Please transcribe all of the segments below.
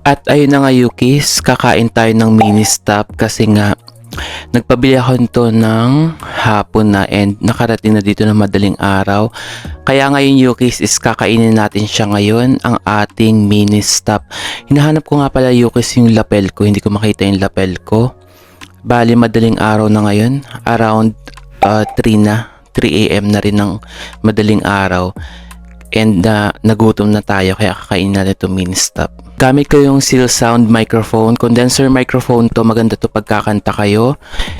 At ayun na nga Yukis, kakain tayo ng mini stop kasi nga nagpabili ako nito ng hapon na and nakarating na dito ng madaling araw. Kaya ngayon Yukis is kakainin natin siya ngayon, ang ating mini stop. Hinahanap ko nga pala Yukis yung lapel ko, hindi ko makita yung lapel ko. Bali madaling araw na ngayon, around 3 a.m. na rin ng madaling araw. And nagutom na tayo kaya kakainin natin ito mini stop. Gamit ko yung Seal Sound microphone, condenser microphone to, maganda to pagkakanta kayo.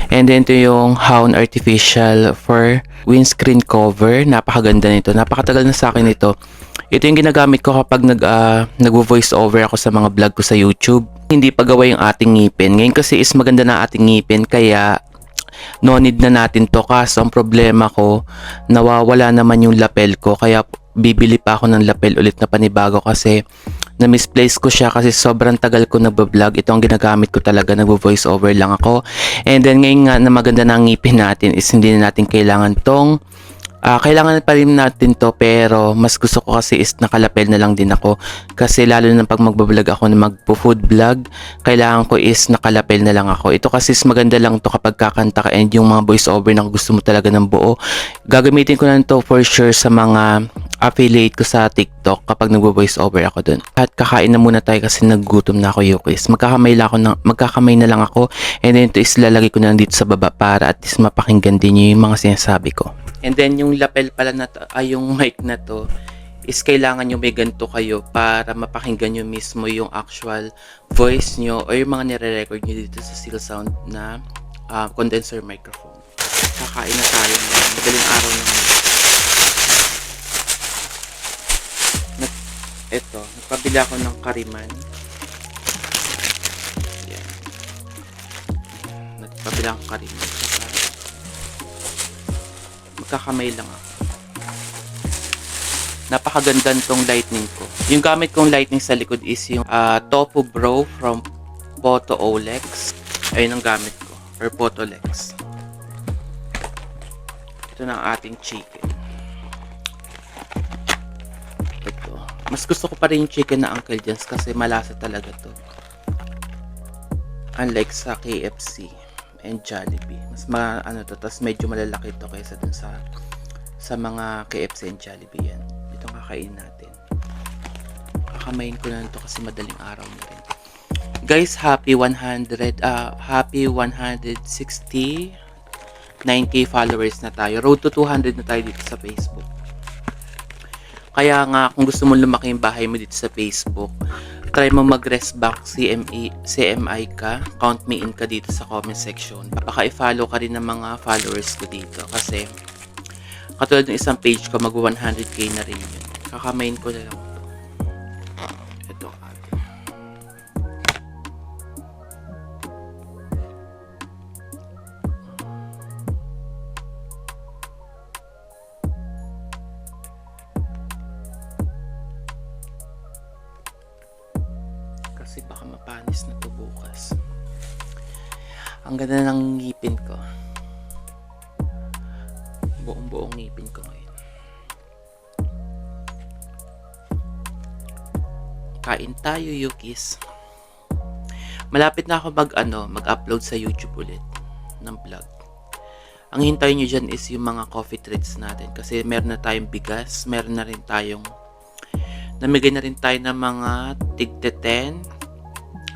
And then ito yung Hound Artificial for windscreen cover, napakaganda nito, napakatagal na sa akin ito. Ito yung ginagamit ko kapag nag-voice over ako sa mga vlog ko sa YouTube. Hindi pa gawa yung ating ngipin. Ngayon kasi is maganda na ating ngipin kaya no need na natin to, kaso ang problema ko nawawala naman yung lapel ko kaya bibili pa ako ng lapel ulit na panibago kasi na-misplace ko siya kasi sobrang tagal ko nagbablog. Ito ang ginagamit ko talaga, nagvo-voice over lang ako. And then ngayon nga na maganda na ang ngipin natin is hindi na natin kailangan tong kailangan pa rin natin to, pero mas gusto ko kasi is nakalapel na lang din ako kasi lalo na pag magbablog ako na magpo-food vlog, kailangan ko is nakalapel na lang ako. Ito kasi is maganda lang to kapag kakanta ka and yung mga voice over na gusto mo talaga ng buo. Gagamitin ko na to for sure sa mga affiliate ko sa TikTok kapag nagvo-voice over ako dun. At kakain na muna tayo kasi nagugutom na ako Yukis. Magkakamay na lang ako and then ito is lalagay ko na lang dito sa baba para at least mapakinggan din niyo yung mga sinasabi ko. And then yung lapel pala na to, yung mic na to is kailangan nyo may ganito kayo para mapakinggan nyo mismo yung actual voice nyo o yung mga nire-record nyo dito sa Seal Sound na condenser microphone. Kakain na tayo ngayon. Madaling araw na ngayon. Ito, nagpabili ako ng kariman. Yan. Nagpabili ako ng kariman. Magkakamay lang ako. Napakaganda nitong lightning ko. Yung gamit kong lightning sa likod is yung Tofu Bro from Photo Olex. Ayun ang gamit ko. Or Photo Olex. Ito na ang ating chicken. Ito. Mas gusto ko pa rin yung chicken na Uncle John's kasi malasa talaga to. Unlike sa KFC and Jollibee. Mas tas medyo malalaki to kaysa dun sa mga KFC and Jollibee yan. Itong kakain natin. Kakamayin ko na ito kasi madaling araw na rin. Guys, happy 160 9k followers na tayo. Road to 200 na tayo dito sa Facebook. Kaya nga, kung gusto mo lumaki yung bahay mo dito sa Facebook, try mo mag-rest back CMI ka, count me in ka dito sa comment section. Baka i-follow ka rin ng mga followers ko dito kasi katulad ng isang page ko, mag 100k na rin yun. Kakamayin ko na lang ito. Ito ate. Kasi baka mapanis na to bukas. Ang ganda ng ngipin ko. Buong ngipin ko ngayon. Kain tayo Yukis. Malapit na ako mag-upload sa YouTube ulit ng vlog. Ang hintayin nyo dyan is yung mga coffee treats natin kasi meron na tayong bigas, meron na rin tayong namigay na rin tayo ng mga tig-10.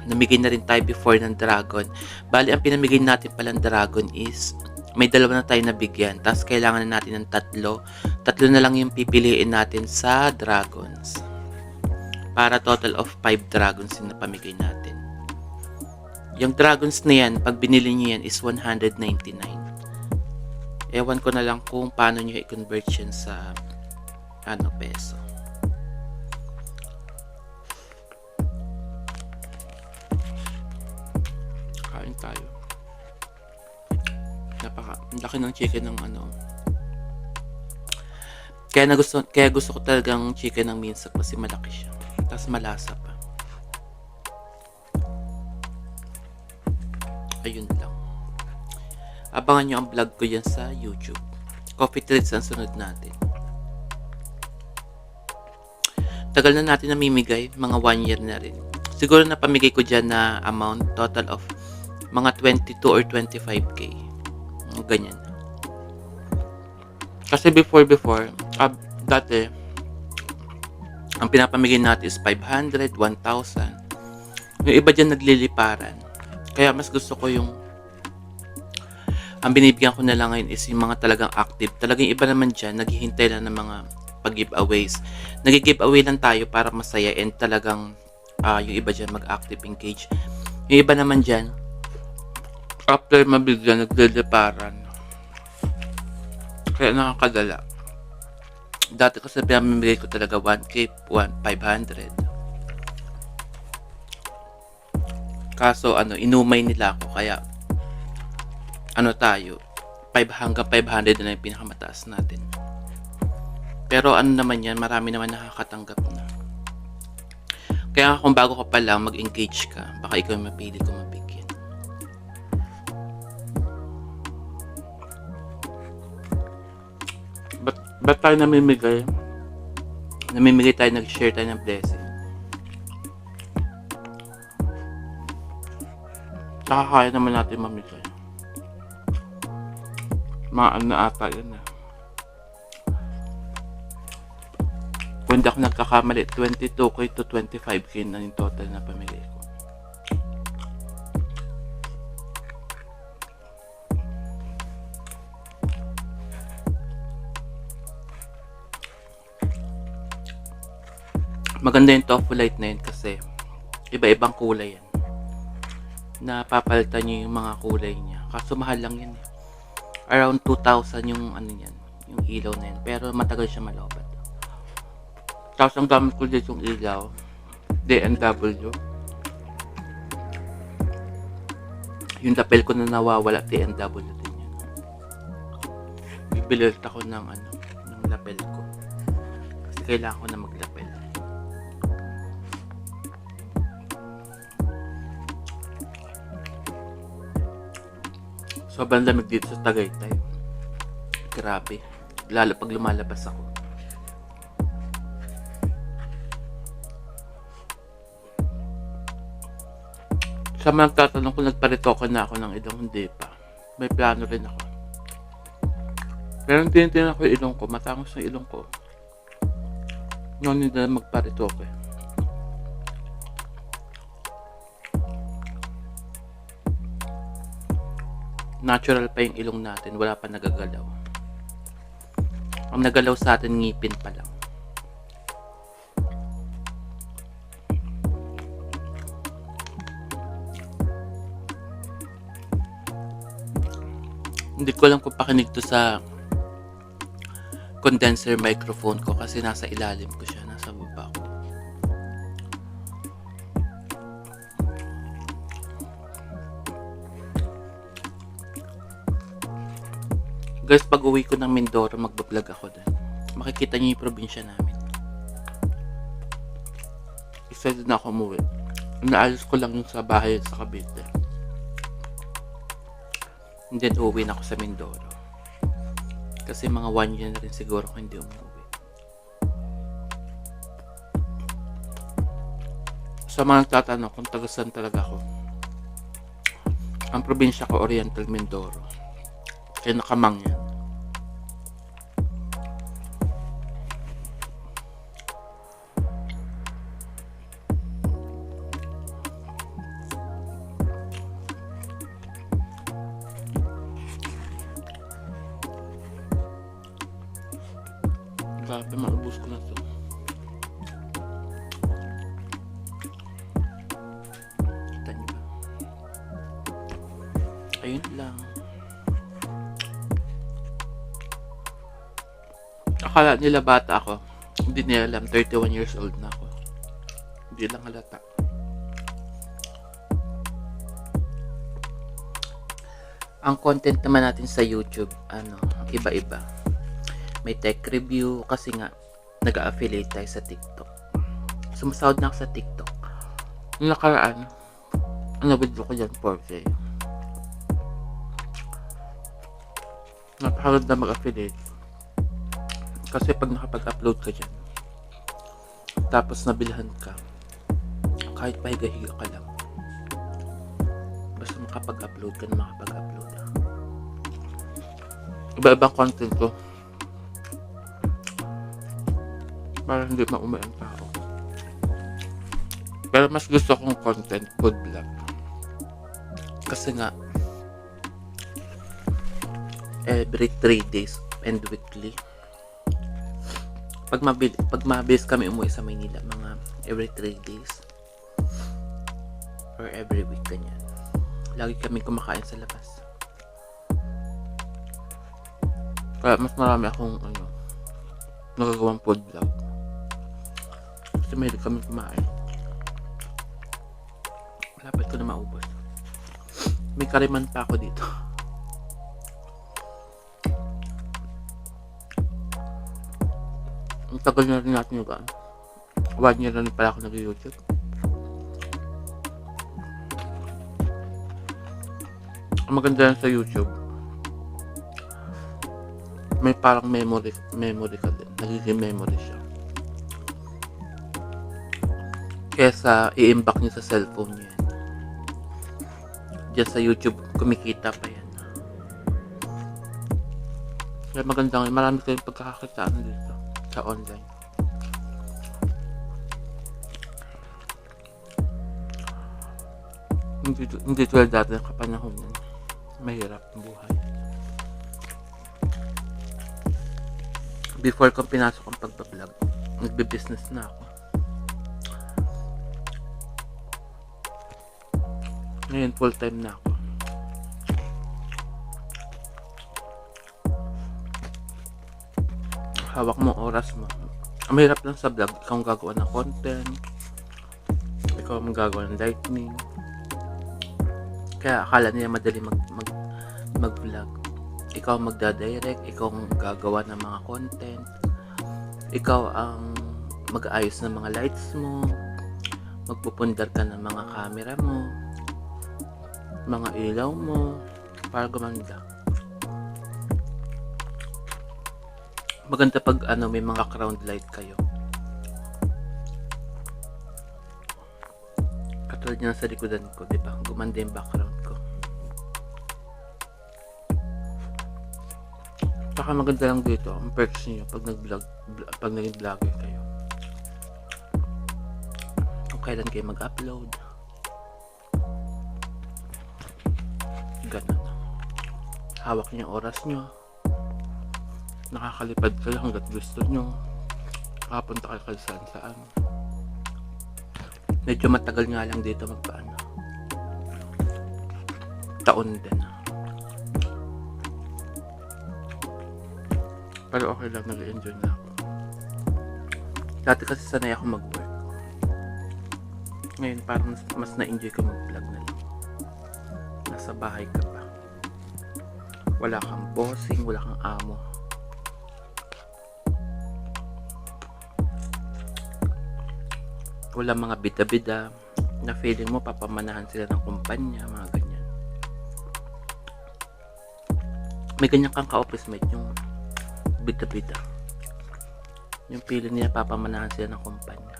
Namigay na rin tayo before ng dragon. Bali, ang pinamigay natin palang dragon is may dalawa na tayo nabigyan. Tapos kailangan na natin ng tatlo. Tatlo na lang yung pipiliin natin sa dragons. Para total of 5 dragons yung napamigay natin. Yung dragons na yan, pag binili nyo yan is 199. Ewan ko na lang kung paano nyo i-convert yan sa peso. Kain tayo. Laki ng chicken ng Kaya gusto ko talagang chicken ng minsak kasi malaki siya. Tapos malasa pa. Ayun lang. Abangan nyo ang vlog ko yan sa YouTube. Coffee treats ang sunod natin. Tagal na natin namimigay. Mga 1 year na rin. Siguro na pamigay ko dyan na amount, total of mga 22 or 25k. Ganyan. Kasi before, dati, ang pinapamigay natin is 500, 1,000. Yung iba dyan nagliliparan. Kaya mas gusto ko yung ang binibigyan ko na lang ngayon is yung mga talagang active. Talagang iba naman dyan, naghihintay lang ng mga pag-giveaways. Nag-giveaway lang tayo para masaya and talagang yung iba dyan mag-active engage. Yung iba naman dyan, after mabigyan, nagliliparan. Kaya nakakadala. Dati kasi pinamimigay ko talaga 1K, 500. Kaso inumay nila ako kaya tayo 500 na yung pinakamataas natin. Pero naman yan, marami naman nakakatanggap na. Kaya kung bago ka pa lang mag-engage ka, baka ikaw yung mapili ko mabigyan. Ba't tayo namimigay? Namimigay tayo, nag-share tayo ng blessing. Saka kaya naman natin mamigay. Mga na ata yun eh. Kung hindi ako nagkakamali, 22k to 25k na yung total na pamigay ko. Maganda yung tofu light na yun kasi iba-ibang kulay yan. Napapalitan nyo yung mga kulay niya. Kaso mahal lang yun eh. Around 2,000 yung yan, yung ilaw na yan. Pero matagal siya malobat. Tapos ang gamit ko dito yung ilaw, DNW. Yung lapel ko na nawawala, DNW din yun. Bibili ulit ako ng lapel ko. Kasi kailangan ko na maglapel. Sobrang lamig dito sa Tagaytay. Grabe. Lalo pag lumalabas ako. Sa mga nagtatanong kung nagparitoke na ako ng ilong, hindi pa. May plano rin ako. Pero tinitingnan ko yung ilong ko. Matangos na ilong ko. Noon hindi na magparitoke. Natural pa yung ilong natin, wala pa nagagalaw. Ang nagalaw sa atin, ngipin pa lang. Hindi ko lang kung pakinig to sa condenser microphone ko kasi nasa ilalim ko siya, nasa baba ko. Guys, pag uwi ko ng Mindoro, magbablog ako dun. Makikita niyo yung probinsya namin. Excited na ako umuwi. Naayos ko lang yung sa bahay sa Cavite. And then uwi na ako sa Mindoro. Kasi mga 1 year na rin siguro kung hindi umuwi. Sa mga nagtatanong kung tagasan talaga ako, ang probinsya ko, Oriental Mindoro. Kaya nakamang yan. Grabe, maubos ko na ito. Kita niyo ba? Ayun lang. Akala nila bata ako. Hindi nila alam, 31 years old na ako. Hindi lang halata. Ang content naman natin sa YouTube, iba-iba. May tech review kasi nga nag-affiliate tayo sa TikTok. Sumasahod na ako sa TikTok. Yung nakaraan, video ko dyan 4K. Napahagod na mag-affiliate. Kasi pag nakapag-upload ka dyan, tapos nabilhan ka, kahit pahiga-higa ka lang. Basta makapag-upload ka na makapag-upload. Iba-ibang content ko. Para hindi maumay ang tao. Pero mas gusto kong content food vlog. Kasi nga, every 3 days and weekly. Pag mabilis kami umuwi sa Maynila, mga every 3 days or every week ganyan. Lagi kami kumakain sa labas. Kaya mas marami akong nagagawang food vlog. Kasi mahilig kami kumain. Malapit ko na maubos. May kariman pa ako dito. Ang tagal na rin natin yung 1 year na rin pala ako nag-YouTube. Ang maganda yan sa YouTube, may parang memory ka din. Nagiging memory siya. Kesa i-imbak niyo sa cellphone niyo yan. Diyan sa YouTube, kumikita pa yan. Kaya maganda nga, marami kayong pagkakakitaan dito sa online. Hindi tulad dati ng kapanahon yan. Mahirap ang buhay. Before kong pinasok ang pagbablog, nagbe-business na ako. Ngayon full time na ako. Hawak mo oras mo. Ang mahirap lang sa vlog, ikaw ang gagawa ng content, ikaw ang gagawa ng lightning. Kaya akala niya madali mag-vlog. Ikaw ang magda-direct, ikaw ang gagawa ng mga content, ikaw ang mag-aayos ng mga lights mo, magpupundar ka ng mga camera mo, mga ilaw mo, para gumanda. Maganda pag may mga background light kayo. Katulad niya sa likodan ko, di ba? Gumanda yung background ko. Saka maganda lang dito, ang perks niyo pag naging vlogger kayo. Kung kailan kayo mag-upload. Ganun. Hawak niyo yung oras niyo. Nakakalipad kayo hanggat gusto niyo. Makapunta kayo saan. Medyo matagal nga lang dito magpaano. Taon din. Pero okay lang, nag-enjoy na ako. Dati kasi sanay ako mag-work. Ngayon parang mas na-enjoy ko mag-vlog na lang. Nasa bahay ka pa. Wala kang bossing, wala kang amo. Wala mga bida-bida na feeling mo papamanahan sila ng kumpanya, mga ganyan. May ganyan kang ka-office mate, yung bida-bida. Yung feeling niya papamanahan sila ng kumpanya.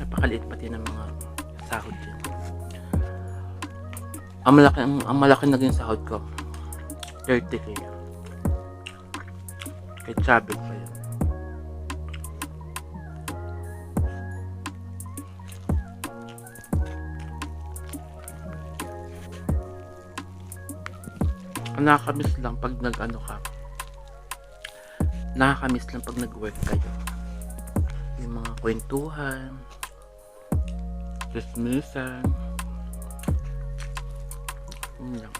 Napakaliit pati ng mga sahod dyan. Ang malaki naging sahod ko, 30k. Kay Chabit pa yun. Nakakamiss lang pag nakakamiss lang pag nag-work kayo. Yung mga kwentuhan, chismisan, yun lang.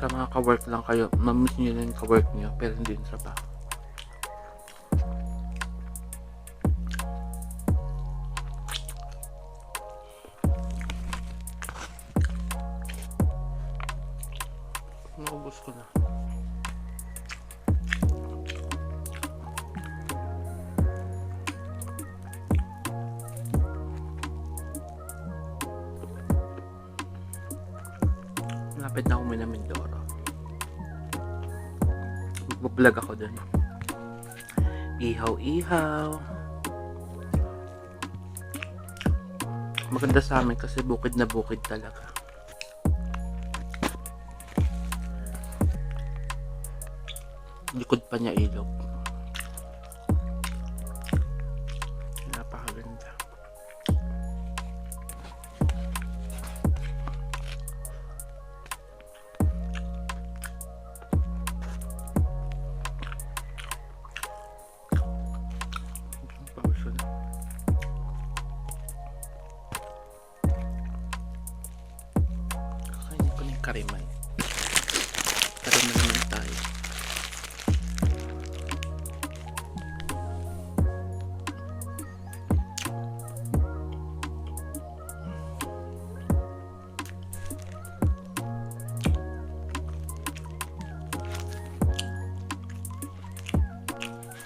Sa mga ka-work lang kayo, mamiss nyo lang yung ka-work nyo, pero hindi sa bahay. Naubos ko na. Malapit na umuwi ng Mindoro. Magbablog ako dun. Ihaw-ihaw. Maganda sa amin kasi bukid na bukid talaga. Likod pa niya ilog. Napakaganda. Kakainin ko na yung kariman. Kariman naman tayo.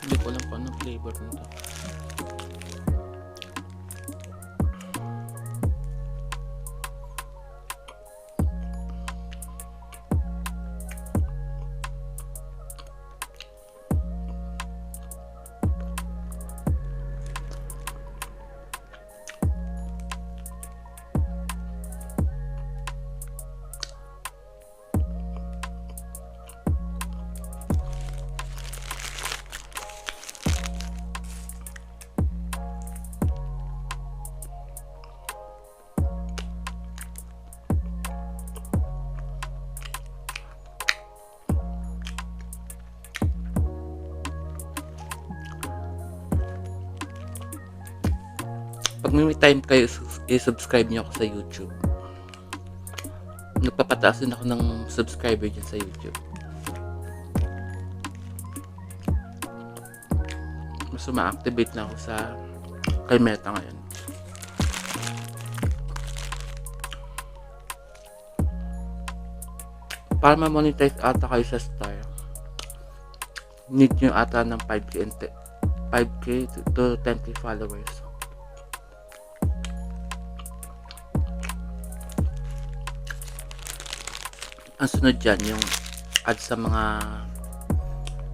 Hindi ko alam kung anong flavor nito. Pag may time kayo, i-subscribe niyo ako sa YouTube. Nagpapataas din ako ng subscriber dyan sa YouTube. Mas ma-activate na ako sa kay Meta ngayon. Para ma-monetize ata kayo sa Star, need nyo ata ng 5k to 10k followers. Ang sunod dyan, yung ads sa mga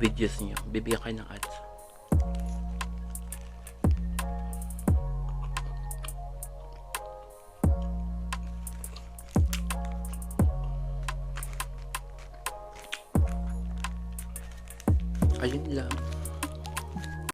videos nyo. Bibigyan kayo ng ads. Ayun lang.